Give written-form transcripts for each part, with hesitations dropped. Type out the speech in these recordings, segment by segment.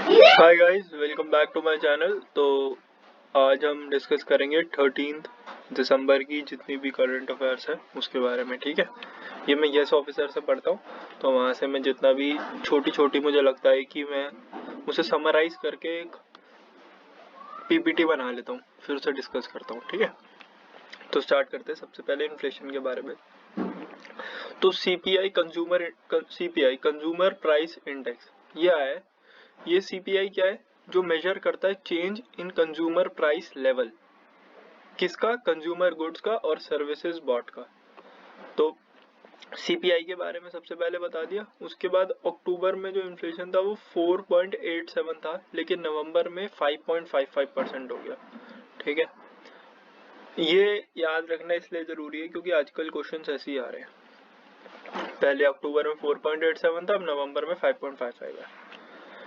Hi guys, welcome back to my channel. तो आज हम डिस्कस करेंगे 13 दिसंबर की जितनी भी करंट अफेयर्स है उसके बारे में। ठीक है, ये मैं यस ऑफिसर से पढ़ता हूँ, तो वहाँ से मैं जितना भी छोटी छोटी मुझे लगता है कि मैं उसे समराइज करके एक पीपीटी बना लेता हूँ, फिर उसे डिस्कस करता हूँ। ठीक है, तो स्टार्ट करते हैं सबसे पहले इन्फ्लेशन के बारे में। तो सीपीआई कंज्यूमर प्राइस इंडेक्स ये आया है। ये सीपीआई क्या है? जो मेजर करता है change in consumer price level. किसका? कंज्यूमर गुड्स का और सर्विसेज बॉट का। तो सीपीआई के बारे में सबसे पहले बता दिया। उसके बाद अक्टूबर में जो इन्फ्लेशन था वो 4.87 था, लेकिन नवंबर में 5.55% हो गया। ठीक है, ये याद रखना इसलिए जरूरी है क्योंकि आजकल क्वेश्चन ऐसे ही आ रहे हैं। पहले अक्टूबर में 4.87 था, अब नवंबर में 5.55 है।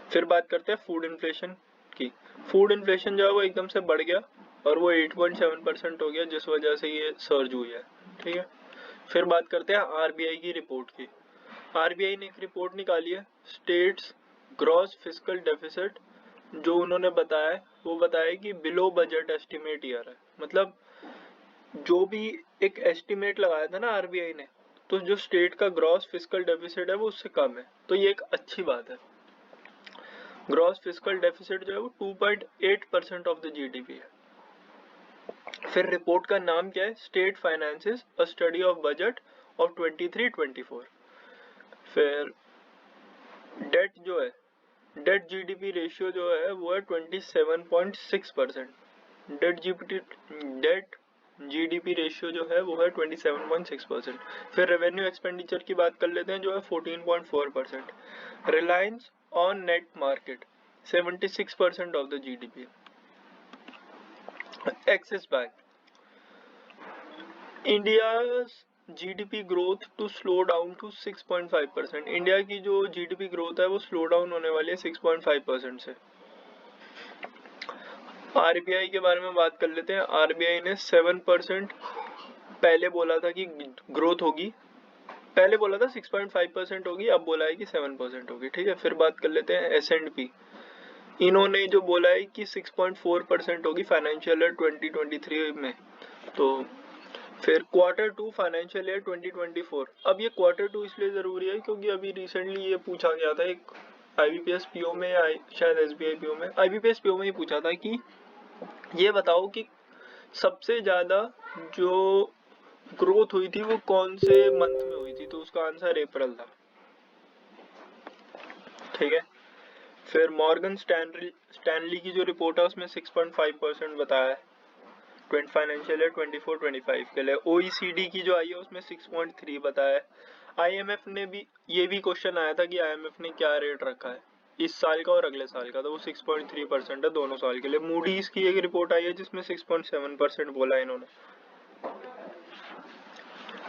फिर बात करते हैं फूड इन्फ्लेशन की। फूड इन्फ्लेशन जो है वो एकदम से बढ़ गया और वो 8.7% हो गया, जिस वजह से ये सर्ज हुई है। ठीक है, फिर बात करते हैं आरबीआई की रिपोर्ट की। आरबीआई ने एक रिपोर्ट निकाली है, स्टेट्स ग्रॉस फिस्कल डेफिसिट। जो उन्होंने बताया है वो बताया कि बिलो बजट एस्टिमेट ईयर है। मतलब जो भी एक एस्टिमेट लगाया था ना आरबीआई ने, तो जो स्टेट का ग्रॉस फिस्कल डेफिसिट है वो उससे कम है, तो ये एक अच्छी बात है। ग्रॉस फिस्कल डेफिसिट जो है वो 2.8% ऑफ द जीडीपी है। फिर रिपोर्ट का नाम क्या है? State finances a study of budget of 23-24। फिर डेट जो है, डेट जीडीपी रेशियो जो है वो है 27.6%। डेट जीडीपी रेशियो जो है वो है 27.6%। फिर रेवेन्यू एक्सपेंडिचर की बात कर लेते हैं, जो है 14.4%। Reliance on net market 76% of the GDP. Axis Bank, India GDP growth to slow down to 6.5%। India की जो जीडीपी ग्रोथ है वो स्लो डाउन होने वाली है 6.5% से। आरबीआई के बारे में बात कर लेते हैं। आरबीआई ने 7% पहले बोला था कि ग्रोथ होगी, पहले बोला था 6.5% होगी, अब बोला है कि 7% होगी। ठीक है, फिर बात कर लेते हैं एस&पी। इन्होंने जो बोला है कि 6.4% होगी फाइनेंशियल ईयर 2023 में। तो फिर क्वार्टर टू फाइनेंशियल ईयर 2024। अब ये क्वार्टर टू इसलिए जरूरी है क्योंकि अभी रिसेंटली ये पूछा गया था एक आईबीपीएस पीओ में, शायद एसबीआई पीओ में, आईबीपीएस पीओ में ही पूछा था कि ये बताओ कि सबसे ज्यादा जो ग्रोथ हुई थी वो कौन से मंथ में हुई थी, तो उसका आंसर अप्रैल था। ठीक है, फिर मॉर्गन स्टैनली की जो रिपोर्ट है उसमें 6.5% बताया है फाइनेंशियल ईयर 24-25 के लिए। ओईसीडी की जो आई है उसमें 6.3 बताया है। आईएमएफ ने भी, ये भी क्वेश्चन आया था कि आईएमएफ ने क्या रेट रखा है इस साल का और अगले साल का, तो वो 6.3% है दोनों साल के लिए। मूडीज की एक रिपोर्ट आई है जिसमें 6.7% बोला है इन्होंने।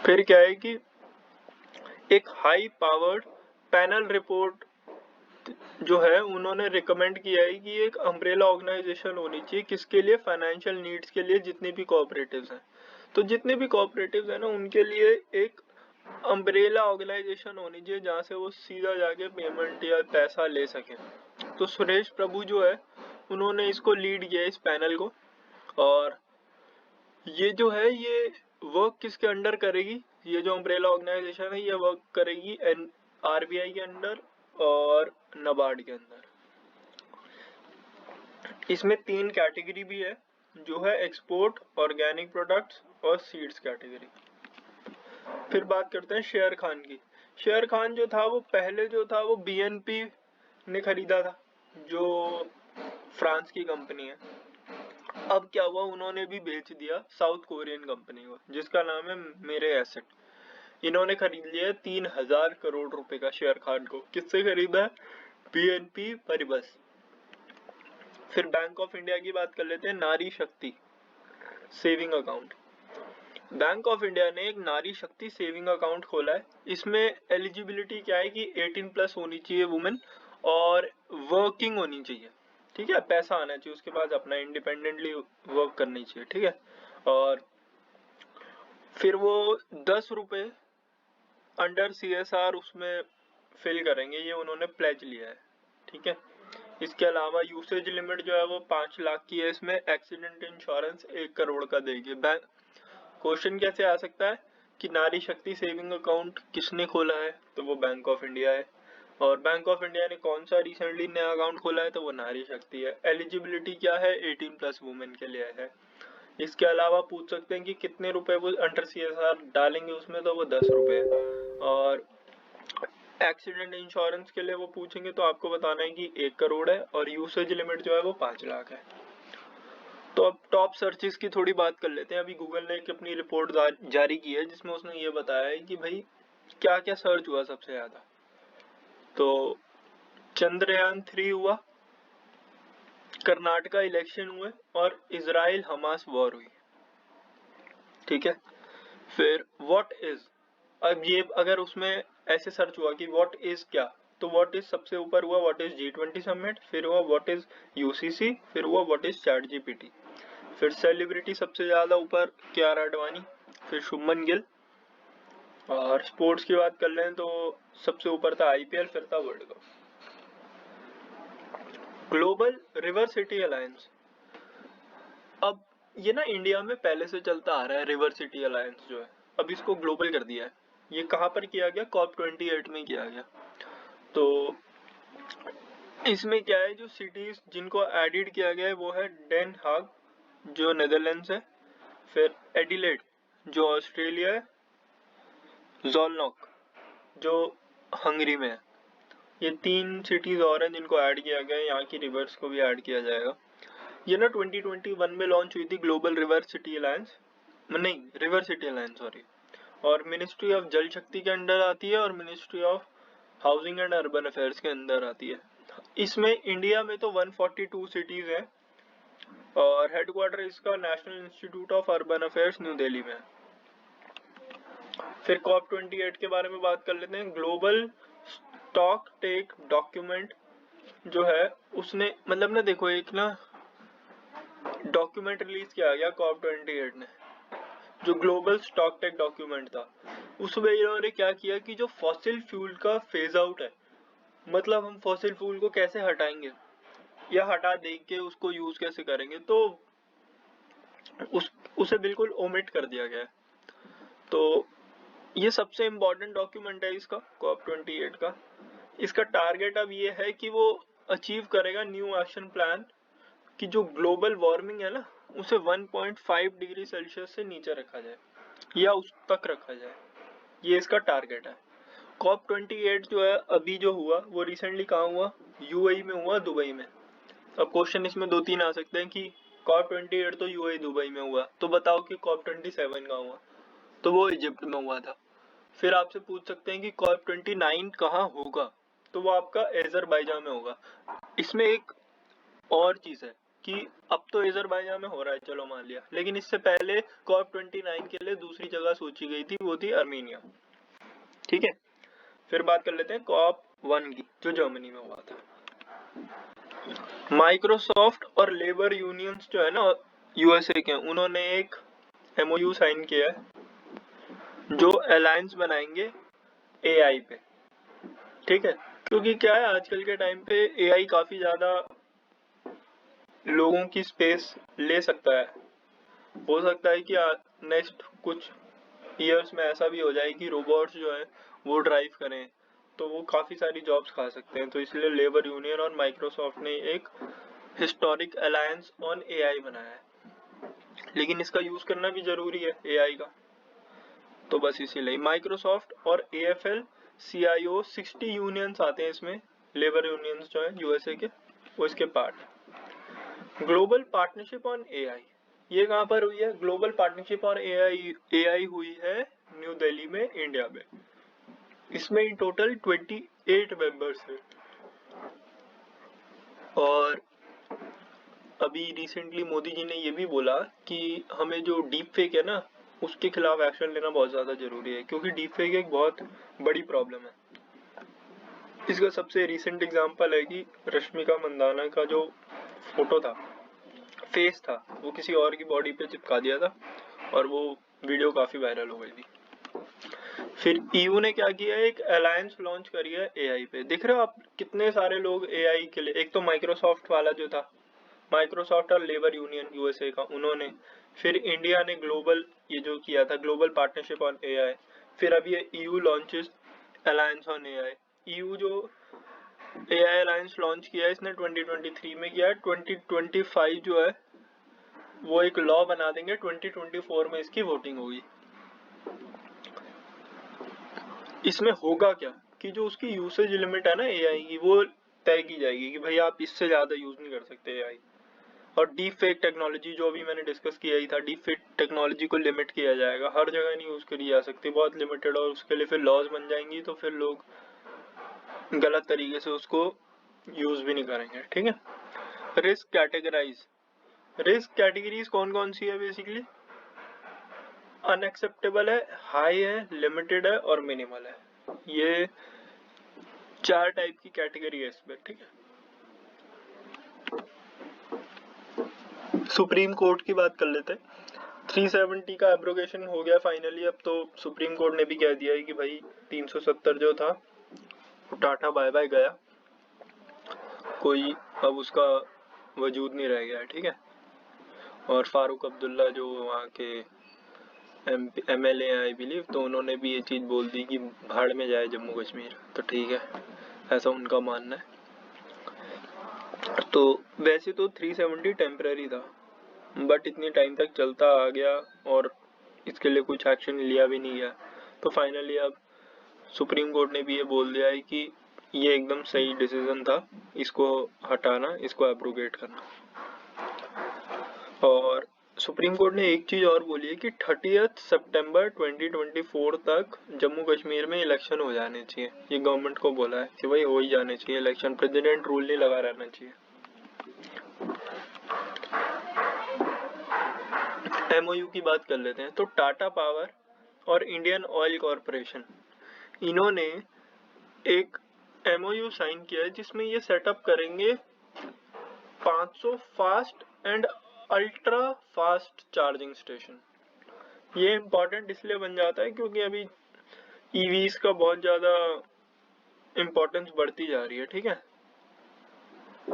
फिर क्या है कि एक हाई पावर्ड पैनल रिपोर्ट जो है उन्होंने रिकमेंड किया है कि एक अम्ब्रेला ऑर्गेनाइजेशन होनी चाहिए, किसके लिए? फाइनेंशियल नीड्स के लिए, जितने भी कोऑपरेटिव्स हैं। तो जितने भी कोऑपरेटिव्स हैं ना उनके लिए एक अम्ब्रेला ऑर्गेनाइजेशन होनी चाहिए जहाँ से वो सीधा जाके पेमेंट या पैसा ले सके। तो सुरेश प्रभु जो है उन्होंने इसको लीड किया इस पैनल को। और ये जो है ये वर्क किसके अंडर करेगी? ये जो अम्ब्रेला ऑर्गेनाइजेशन है ये वर्क करेगी आरबीआई के अंडर और नाबार्ड के अंदर। इसमें 3 कैटेगरी भी है, जो है एक्सपोर्ट, ऑर्गेनिक प्रोडक्ट्स और सीड्स कैटेगरी। फिर बात करते हैं शेयर खान की। शेयर खान जो था वो पहले जो था वो बीएनपी ने खरीदा था, जो फ्रांस की कंपनी है। अब क्या हुआ, उन्होंने भी बेच दिया साउथ कोरियन कंपनी को जिसका नाम है मेरे एसेट। इन्होंने खरीद लिया 3000 करोड़ रुपए का शेयर खान को। किससे खरीदा है? बीएनपी परिबस। फिर बैंक ऑफ इंडिया की बात कर लेते हैं। नारी शक्ति saving account, bank of India ने एक नारी शक्ति सेविंग अकाउंट खोला है। इसमें एलिजिबिलिटी क्या है कि 18+ होनी चाहिए वुमेन और वर्किंग होनी चाहिए। ठीक है, पैसा आना चाहिए उसके पास, अपना इंडिपेंडेंटली वर्क करनी चाहिए। ठीक है, और फिर वो 10 रुपए अंडर सीएसआर उसमें फिल करेंगे, ये उन्होंने प्लेज लिया है। ठीक है, इसके अलावा यूसेज लिमिट जो है वो 5 लाख की है। इसमें एक्सीडेंट इंश्योरेंस 1 करोड़ का देगी। बैंक क्वेश्चन कैसे आ सकता है कि नारी शक्ति सेविंग अकाउंट किसने खोला है, तो वो बैंक ऑफ इंडिया है। और बैंक ऑफ इंडिया ने कौन सा रिसेंटली नया अकाउंट खोला है, तो वो नारी शक्ति है। एलिजिबिलिटी क्या है, 18+ वुमेन के लिए है। इसके अलावा पूछ सकते हैं कि कितने रुपए वो अंडर CSR डालेंगे उसमें, तो वो 10 रुपए। और एक्सीडेंट इंश्योरेंस के लिए वो पूछेंगे तो आपको बताना है कि 1 करोड़ है और यूसेज लिमिट जो है वो 5 लाख है। तो अब टॉप सर्चेस की थोड़ी बात कर लेते हैं। अभी गूगल ने एक अपनी रिपोर्ट जारी की है जिसमें उसने ये बताया है कि भाई क्या क्या सर्च हुआ सबसे ज्यादा। तो चंद्रयान 3 हुआ, कर्नाटका इलेक्शन हुए और इजराइल हमास वॉर हुई। ठीक है। फिर व्हाट इज, अब ये अगर उसमें ऐसे सर्च हुआ कि व्हाट इज क्या, तो व्हाट इज सबसे ऊपर हुआ व्हाट इज G20 समिट, फिर हुआ व्हाट इज UCC, फिर हुआ व्हाट इज ChatGPT। फिर सेलिब्रिटी सबसे ज्यादा ऊपर कियारा आडवाणी, फिर शुभमन गिल। और स्पोर्ट्स की बात कर लें तो सबसे ऊपर था IPL, फिर था world cup. Global river city alliance, अब ये ना इंडिया में पहले से चलता आ रहा है रिवर सिटी अलायंस जो है, अब इसको ग्लोबल कर दिया है। ये कहाँ पर किया गया, COP28 में किया गया। तो इसमें क्या है, जो सिटीज जिनको एडिड किया गया है वो है डेन हाग जो नेदरलैंड्स है, फिर एडिलेड जो ऑस्ट्रेलिया है, जोलनॉक जो हंगरी में है। ये 3 सिटीज और हैं जिनको ऐड किया गया है, यहाँ की रिवर्स को भी ऐड किया जाएगा। ये ना 2021 में लॉन्च हुई थी ग्लोबल रिवर सिटी अलायंस, नहीं रिवर सिटी अलायंस सॉरी, और मिनिस्ट्री ऑफ जल शक्ति के अंडर आती है और ministry of housing and urban affairs के अंदर आती है। इसमें इंडिया में तो 142 सिटीज हैं और हेडक्वार्टर इसका national institute of urban affairs new Delhi में है। फिर COP28 के बारे में बात कर लेते हैं। ग्लोबल स्टॉक टेक डॉक्यूमेंट जो है उसने मतलब ना देखो एक ना डॉक्यूमेंट रिलीज किया गया COP28 ने, जो ग्लोबल स्टॉक टेक डॉक्यूमेंट था। उसमें इन्होंने क्या किया कि जो फॉसिल फ्यूल का फेज आउट है, मतलब हम फॉसिल फ्यूल को कैसे हटाएंगे या हटा दे के उसको यूज कैसे करेंगे, तो उसे बिल्कुल ओमिट कर दिया गया है। तो ये सबसे इम्पोर्टेंट डॉक्यूमेंट है इसका COP28 का। इसका टारगेट अब ये है कि वो अचीव करेगा न्यू एक्शन प्लान कि जो ग्लोबल वार्मिंग है ना उसे 1.5 डिग्री सेल्सियस से नीचे रखा जाए या उस तक रखा जाए, ये इसका टारगेट है। COP28 जो है अभी जो हुआ वो रिसेंटली कहाँ हुआ, UAE में हुआ, दुबई में। अब क्वेश्चन इसमें 2-3 आ सकते हैं कि COP28 तो UAE दुबई में हुआ, तो बताओ कि COP27 कहाँ हुआ, तो वो इजिप्ट में हुआ था। फिर आपसे पूछ सकते हैं कि COP29 कहाँ होगा, तो वो आपका अज़रबैजान में होगा। इसमें एक और चीज है कि अब तो अज़रबैजान में हो रहा है, चलो मान लिया, लेकिन इससे पहले COP29 के लिए दूसरी जगह सोची गई थी, वो थी अर्मीनिया। ठीक है। फिर बात कर लेते हैं COP1 की जो जर्मनी में हुआ था। माइक्रोसॉफ्ट और लेबर यूनियंस जो है ना USA के, उन्होंने एक MOU साइन किया है जो अलायंस बनाएंगे AI पे। ठीक है, क्योंकि क्या है आजकल के टाइम पे AI काफी ज्यादा लोगों की स्पेस ले सकता है। हो सकता है कि नेक्स्ट कुछ ईयर्स में ऐसा भी हो जाए कि रोबोट्स जो है वो ड्राइव करें, तो वो काफी सारी जॉब्स खा सकते हैं। तो इसलिए लेबर यूनियन और माइक्रोसॉफ्ट ने एक हिस्टोरिक अलायंस ऑन AI बनाया है, लेकिन इसका यूज करना भी जरूरी है AI का। तो बस इसीलिए माइक्रोसॉफ्ट और AFL-CIO 60 यूनियंस आते हैं इसमें, लेबर यूनियंस जो है USA के, वो इसके part. Global partnership on AI, ये कहाँ पर हुई है, ग्लोबल पार्टनरशिप ऑन AI हुई है न्यू दिल्ली में, इंडिया में। इसमें इन टोटल 28 मेंबर्स हैं। और अभी रिसेंटली मोदी जी ने ये भी बोला कि हमें जो डीप फेक है ना उसके खिलाफ एक्शन लेना बहुत ज्यादा जरूरी है, क्योंकि डीप फेक एक बहुत बड़ी प्रॉब्लम है। इसका सबसे रिसेंट एग्जांपल है कि रश्मिका मंदाना का जो फोटो था, फेस था, वो किसी और की बॉडी पे चिपका दिया था और वो वीडियो काफी वायरल हो गई थी। फिर ईयू ने क्या किया है, एक अलायंस लॉन्च करी है एआई पे। दिख रहे हो आप कितने सारे लोग एआई के लिए, एक तो माइक्रोसॉफ्ट वाला जो था, माइक्रोसॉफ्ट और लेबर यूनियन यूएसए का, उन्होंने, फिर इंडिया ने ग्लोबल ये जो किया था ग्लोबल पार्टनरशिप ऑन एआई, फिर अब ये EU launches alliance on AI. EU जो एआई अलायंस लॉन्च किया है इसने 2023 में किया है, 2025 जो है वो एक लॉ बना देंगे, 2024 में इसकी वोटिंग होगी। इसमें होगा क्या कि जो उसकी यूसेज लिमिट है ना एआई की, वो तय की जाएगी कि भाई आप इससे ज्यादा यूज नहीं कर सकते एआई। और डीप फेक टेक्नोलॉजी जो अभी मैंने डिस्कस किया ही था, डीप फेक टेक्नोलॉजी को लिमिट किया जाएगा, हर जगह नहीं यूज करी जा सकती, बहुत लिमिटेड, और उसके लिए फिर लॉज बन जाएंगी, तो फिर लोग गलत तरीके से उसको यूज भी नहीं करेंगे। ठीक है। रिस्क कैटेगराइज, रिस्क कैटेगरीज कौन कौन सी है बेसिकली, अनएक्सेप्टेबल है, हाई है, लिमिटेड है और मिनिमल है। ये 4 टाइप की कैटेगरी है इसमें। ठीक है। सुप्रीम कोर्ट की बात कर लेते हैं। 370 का एब्रोगेशन हो गया फाइनली। अब तो सुप्रीम कोर्ट ने भी कह दिया है कि भाई 370 जो था टाटा बाय बाय गया, कोई अब उसका वजूद नहीं रह गया है। ठीक है। और फारूक अब्दुल्ला जो वहाँ के MLA हैं आई बिलीव, तो उन्होंने भी ये चीज़ बोल दी कि भाड़ में जाए जम्मू कश्मीर। तो ठीक है, ऐसा उनका मानना है। तो वैसे तो 370 टेम्पररी था, बट इतनी टाइम तक चलता आ गया और इसके लिए कुछ एक्शन लिया भी नहीं गया। तो फाइनली अब सुप्रीम कोर्ट ने भी ये बोल दिया है कि ये एकदम सही डिसीजन था, इसको हटाना, इसको एब्रोगेट करना। और सुप्रीम कोर्ट ने एक चीज और बोली है कि 30 सितंबर 2024 तक जम्मू कश्मीर में इलेक्शन हो जाने चाहिए। ये गवर्नमेंट को बोला है कि भाई हो ही जाने चाहिए इलेक्शन, प्रेसिडेंट रूल नहीं लगा रहना चाहिए। MOU की बात कर लेते हैं। तो टाटा पावर और इंडियन ऑयल कॉरपोरेशन, इन्होंने एक MOU साइन किया है जिसमें ये सेटअप करेंगे 500 fast and ultra fast charging station. ये इम्पोर्टेंट इसलिए बन जाता है क्योंकि अभी EVs का बहुत ज़्यादा इम्पोर्टेंस बढ़ती जा रही है। ठीक है।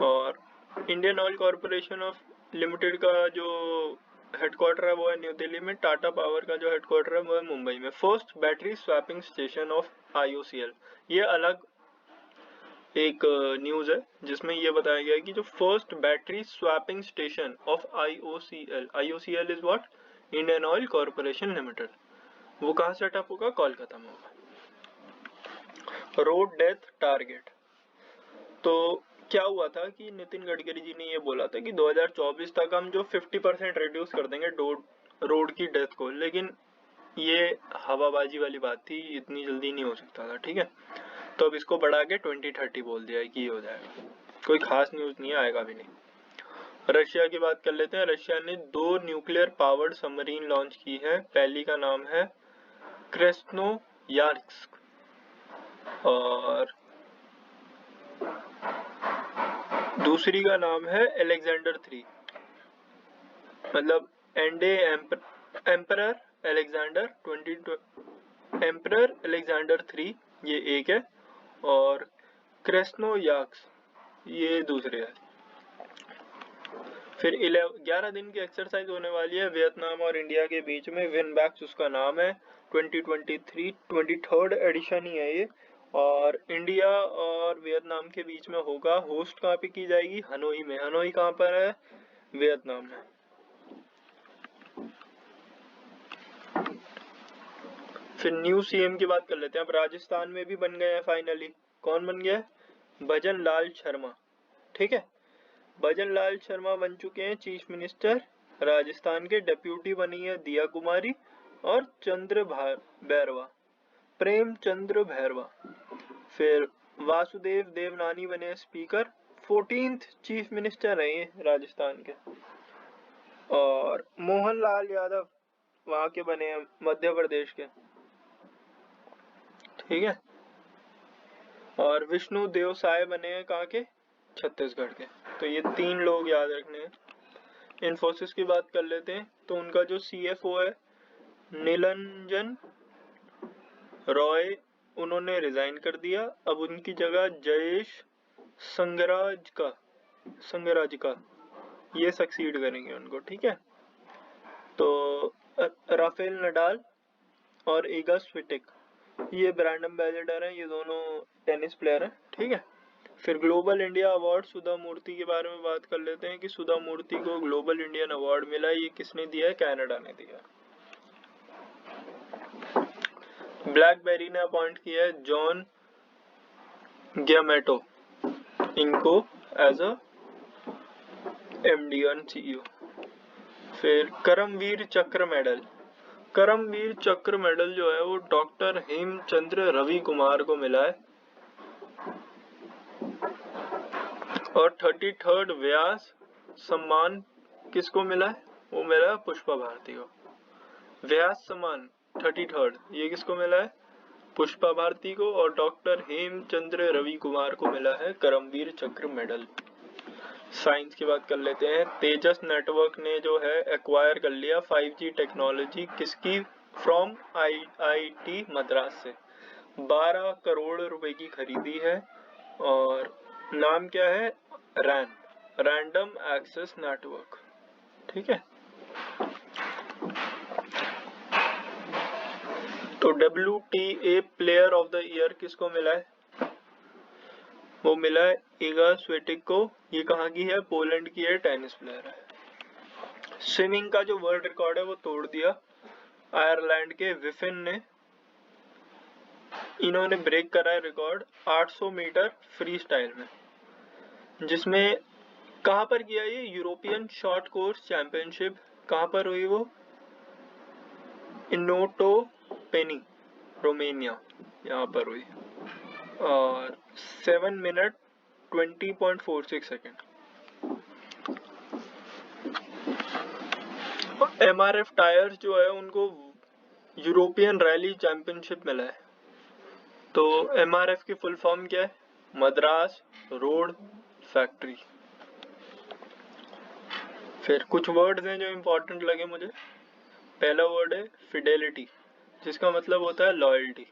और Indian oil corporation of limited का जो हेडक्वार्टर है वो है न्यू दिल्ली में, टाटा पावर का जो हेडक्वार्टर है वो है मुंबई में। First battery swapping station of IOCL, ये अलग एक न्यूज़ है जिसमें ये बताया गया है कि जो first battery swapping station of IOCL is what, Indian oil corporation limited, वो कहाँ सेटअप होगा, कोलकाता में होगा। रोड डेथ टारगेट, तो क्या हुआ था कि नितिन गडकरी जी ने ये बोला था कि 2024 तक हम जो 50% रिड्यूस कर देंगे रोड की डेथ को, लेकिन ये हवाबाजी वाली बात थी, इतनी जल्दी नहीं हो सकता था। ठीक है। तो अब इसको बढ़ा के 2030 बोल दिया है कि ये हो जाएगा। कोई खास न्यूज नहीं आएगा भी नहीं। रशिया की बात कर लेते हैं। रशिया ने 2 न्यूक्लियर पावर्ड सबमरीन लॉन्च की है। पहली का नाम है क्रेस्नोयार्स्क और दूसरी का नाम है अलेक्जेंडर 3, मतलब एम्परर अलेक्जेंडर 3 ये एक है, और क्रेस्नोयार्स्क ये दूसरे है। फिर 11 दिन की एक्सरसाइज होने वाली है वियतनाम और इंडिया के बीच में। विनबैक्स उसका नाम है। 2023 23rd एडिशन ही है ये, और इंडिया और वियतनाम के बीच में होगा। होस्ट कहाँ पे की जाएगी, हनोई में। हनोई कहाँ पर है, वियतनाम में। फिर न्यू CM की बात कर लेते हैं। अब राजस्थान में भी बन गए हैं फाइनली। कौन बन गया है, भजन लाल शर्मा। ठीक है। भजन लाल शर्मा बन चुके हैं चीफ मिनिस्टर। राजस्थान के डेप्यूटी बनी है दिया कुमारी और चंद्र भैरवा, प्रेमचंद्र भैरवा। फिर वासुदेव देवनानी बने स्पीकर, 14th चीफ मिनिस्टर रहे राजस्थान के। और मोहन लाल यादव वहां के बने हैं मध्य प्रदेश के। ठीक है। और विष्णु देव साय बने हैं कहाँ के, छत्तीसगढ़ के। तो ये 3 लोग याद रखने हैं। इन्फोसिस की बात कर लेते हैं। तो उनका जो CFO है निरंजन रॉय उन्होंने रिजाइन कर दिया, अब उनकी जगह जयेश संगराज का ये सक्सीड करेंगे उनको, ठीक है। तो राफेल नडाल और ईगा स्विटेक ये ब्रांड एम्बेसडर हैं, ये दोनों टेनिस प्लेयर हैं, ठीक है। फिर ग्लोबल इंडिया अवार्ड सुधा मूर्ति के बारे में बात कर लेते हैं कि सुधा मूर्ति को ग्लोबल इंडियन अवार्ड मिला, ये किसने दिया है? कनाडा ने दिया। ब्लैकबेरी ने अपॉइंट किया है जॉन गियामेटो इनको as a MD and CEO. फिर करमवीर चक्र मेडल जो है वो डॉक्टर हेमचंद्र रवि कुमार को मिला है। और 33rd व्यास सम्मान किसको मिला है? वो मिला है पुष्पा भारती को। व्यास सम्मान 33rd ये किसको मिला है? पुष्पा भारती को। और डॉक्टर हेमचंद्र रवि कुमार को मिला है करमवीर चक्र मेडल। साइंस की बात कर लेते हैं। तेजस नेटवर्क ने जो है एक्वायर कर लिया 5G टेक्नोलॉजी किसकी? फ्रॉम IIT मद्रास से 12 करोड़ रुपए की खरीदी है। और नाम क्या है? रैंडम एक्सेस नेटवर्क, ठीक है। तो WTA player of the year किसको मिला है? वो मिला है ईगा स्विटेक को। ये कहाँ की है? पोलैंड की है, टेनिस प्लेयर है। स्विमिंग का जो वर्ल्ड रिकॉर्ड है वो तोड़ दिया आयरलैंड के विफिन ने। इन्होंने ब्रेक करा है रिकॉर्ड 800 मीटर फ्री स्टाइल में, जिसमें कहाँ पर किया ये? European short course championship. कहाँ पर हुई वो? इनोटो पेनी, रोमेनिया, यहाँ पर हुई। और 7 मिनट 20.46 सेकेंड। MRF टायर्स जो है उनको यूरोपियन रैली चैंपियनशिप मिला है। तो MRF की फुल फॉर्म क्या है? Madras road factory. फिर कुछ वर्ड्स हैं जो इंपॉर्टेंट लगे मुझे। पहला वर्ड है फिडेलिटी, जिसका मतलब होता है लॉयल्टी,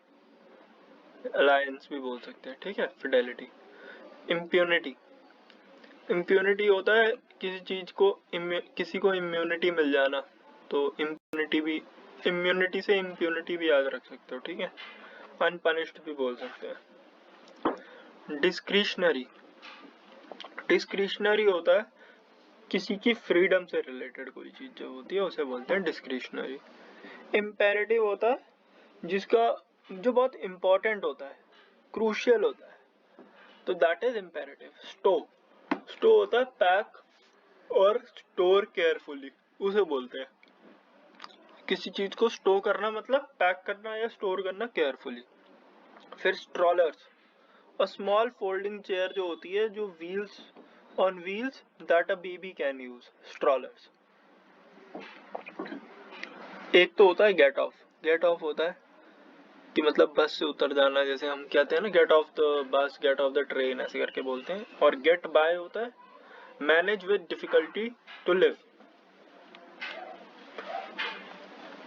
अलायंस भी बोल सकते हैं, ठीक है। फिडेलिटी। इम्प्यूनिटी होता है किसी चीज को किसी को इम्यूनिटी मिल जाना, तो इम्यूनिटी से इम्प्यूनिटी भी याद रख सकते हो, ठीक है। अनपनिश्ड भी बोल सकते हैं। डिस्क्रिशनरी होता है किसी की फ्रीडम से रिलेटेड कोई चीज जो होती है उसे बोलते हैं डिस्क्रिशनरी। इम्पेरेटिव होता है जिसका जो बहुत इंपॉर्टेंट होता है, क्रूशियल होता है, तो दैट इज इम्पेरेटिव। स्टो होता है पैक और स्टोर केयरफुली, उसे बोलते हैं। किसी चीज को स्टोर करना मतलब पैक करना या स्टोर करना केयरफुली। फिर strollers, a small folding chair जो होती है जो on wheels that a baby can use, strollers. एक तो होता है गेट ऑफ होता है कि मतलब बस से उतर जाना, जैसे हम कहते हैं ना get off the bus, get off the train, ऐसे करके बोलते हैं। और गेट बाय होता है manage with difficulty to live.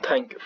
Thank you.